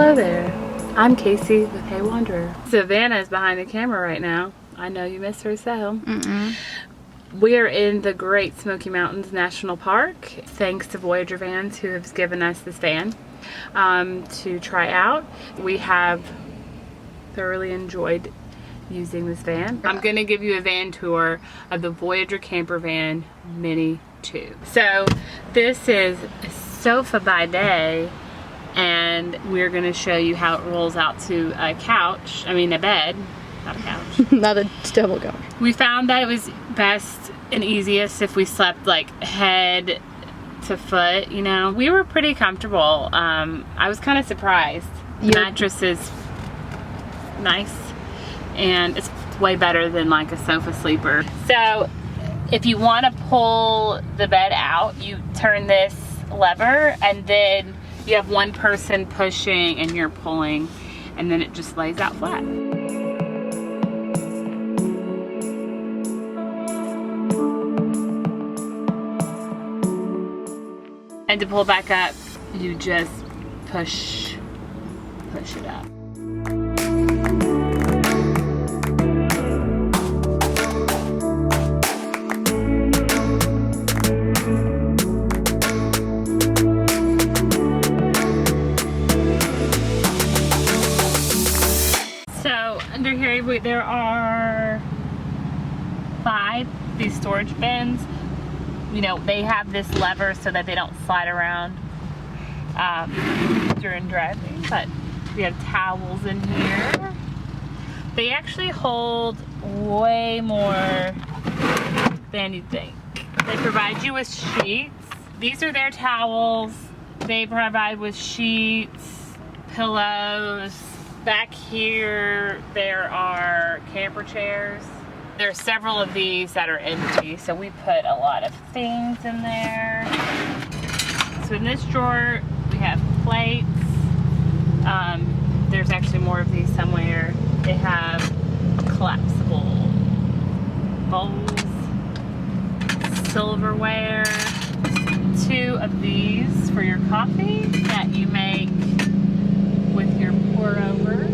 Hello there, I'm Casey with Hey Wanderer. Savannah is behind the camera right now. I know you miss her so. We are in the Great Smoky Mountains National Park, thanks to Voyager Vans who has given us this van to try out. We have thoroughly enjoyed using this van. I'm going to give you a van tour of the Voyager Campervan Mini 2. So this is a sofa by day, and we're going to show you how it rolls out to a couch, I mean a bed, not a couch. Not a double couch. We found that it was best and easiest if we slept like head to foot, you know. We were pretty comfortable. I was kind of surprised. The mattress is nice and it's way better than like a sofa sleeper. So if you want to pull the bed out, you turn this lever and then you have one person pushing and you're pulling, and then it just lays out flat. And to pull back up, you just push it up. So under here, there are 5 these storage bins. You know, they have this lever so that they don't slide around during driving, but we have towels in here. They actually hold way more than you think. They provide you with sheets. These are their towels. They provide with sheets, pillows. Back here, there are camper chairs. There are several of these that are empty, so we put a lot of things in there. So in this drawer, we have plates. There's actually more of these somewhere. They have collapsible bowls, silverware, 2 of these for your coffee that you make with your pour over.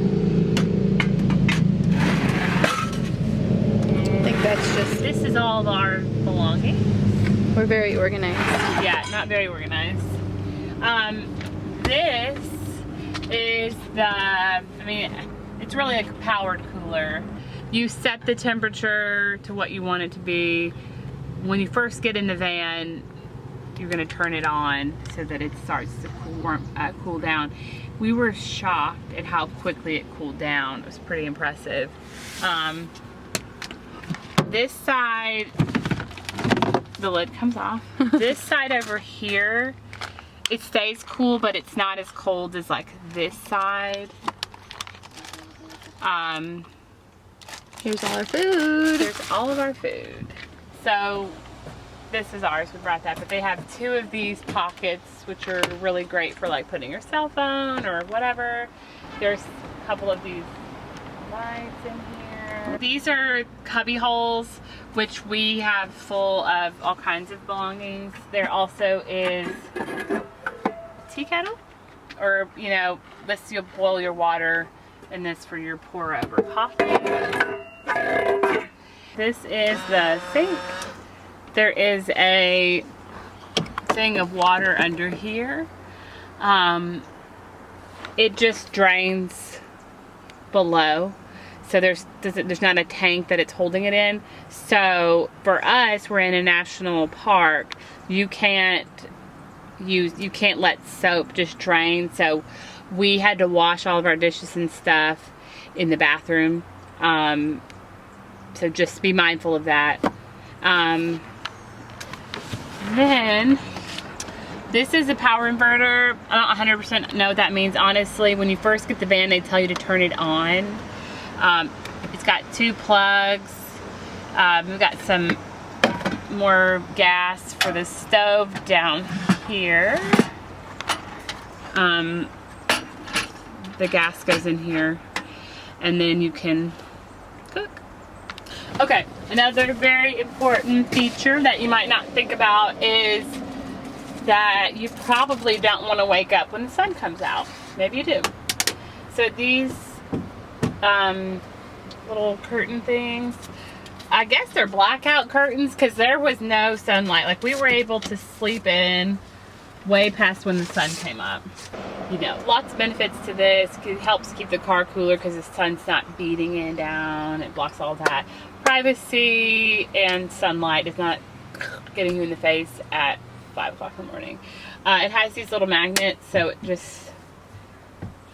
That's just, this is all of our belongings. We're very organized. Yeah, not very organized. This is it's really like a powered cooler. You set the temperature to what you want it to be. When you first get in the van, you're gonna turn it on so that it starts to cool down. We were shocked at how quickly it cooled down. It was pretty impressive. This side, the lid comes off. This side over here, it stays cool, but it's not as cold as like this side. Here's all our food. There's all of our food. So this is ours, we brought that, but they have 2 of these pockets, which are really great for like putting your cell phone or whatever. There's a couple of these lights in here. These are cubby holes, which we have full of all kinds of belongings. There also is a tea kettle, or you know, you'll boil your water in this for your pour over coffee. This is the sink. There is a thing of water under here. It just drains below. So there's not a tank that it's holding it in. So for us, we're in a national park. You can't let soap just drain. So we had to wash all of our dishes and stuff in the bathroom. So just be mindful of that. Then this is a power inverter. I don't 100% know what that means. Honestly, when you first get the van, they tell you to turn it on. It's got 2 plugs. We've got some more gas for the stove down here. The gas goes in here, and then you can cook. Okay, another very important feature that you might not think about is that you probably don't want to wake up when the sun comes out. Maybe you do. So these little curtain things, I guess they're blackout curtains because there was no sunlight. Like, we were able to sleep in way past when the sun came up. You know, lots of benefits to this. It helps keep the car cooler because the sun's not beating in down. It blocks all that. Privacy and sunlight is not getting you in the face at 5 o'clock in the morning. It has these little magnets, so it just,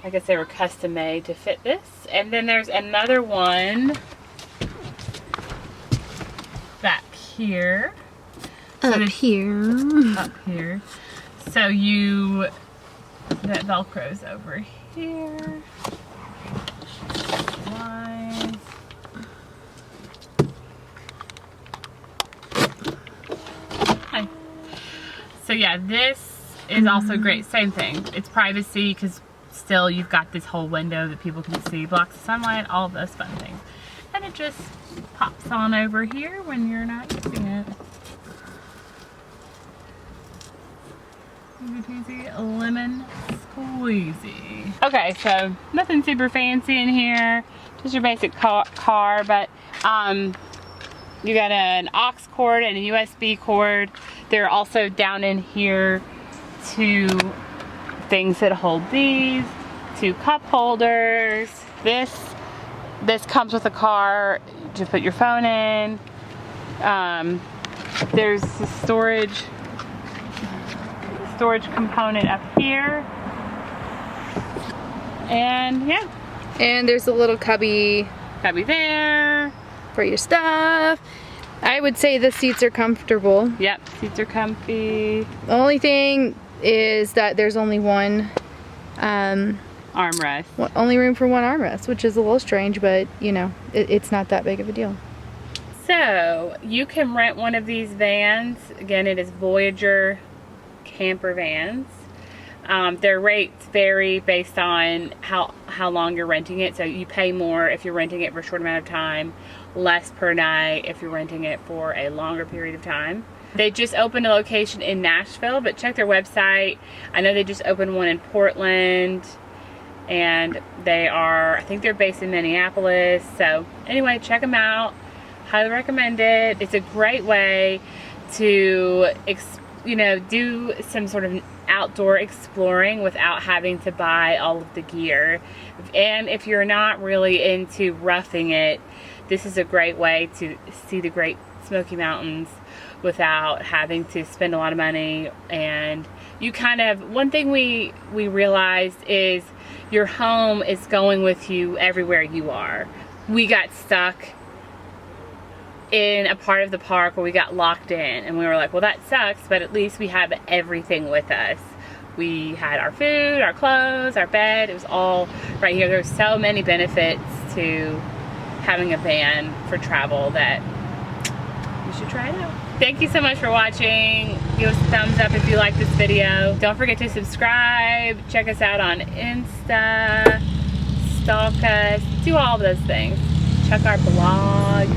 I guess they were custom made to fit this. And then there's another one back here. Up here. Up here. So that Velcro's over here. Lines. Hi. So yeah, this is also great. Same thing. It's privacy because still you've got this whole window that people can see, blocks the sunlight, all of those fun things. And it just pops on over here when you're not using it. Easy lemon squeezy. Okay, so nothing super fancy in here, just your basic car, but you got an aux cord and a USB cord. They're also down in here two things that hold these, 2 cup holders. This comes with a car to put your phone in. There's the storage component up here, and yeah, And there's a little cubby there for your stuff. I would say the seats are comfortable. Yep, seats are comfy. The only thing is that there's only one Armrest. only room for one armrest, which is a little strange, but you know, it's not that big of a deal. So you can rent one of these vans. Again, it is Voyager Campervans. Their rates vary based on how long you're renting it. So you pay more if you're renting it for a short amount of time, less per night if you're renting it for a longer period of time. They just opened a location in Nashville, but check their website. I know they just opened one in Portland, and I think they're based in Minneapolis. So anyway, check them out. Highly recommend it. It's a great way to do some sort of outdoor exploring without having to buy all of the gear. And if you're not really into roughing it, this is a great way to see the Great Smoky Mountains without having to spend a lot of money. And you one thing we realized is your home is going with you everywhere you are. We got stuck in a part of the park where we got locked in, and we were like, well, that sucks, but at least we have everything with us. We had our food, our clothes, our bed. It was all right here. There's so many benefits to having a van for travel that you should try it out. Thank you so much for watching. Give us a thumbs up if you like this video. Don't forget to subscribe. Check us out on Insta, stalk us, do all of those things. Check our blog.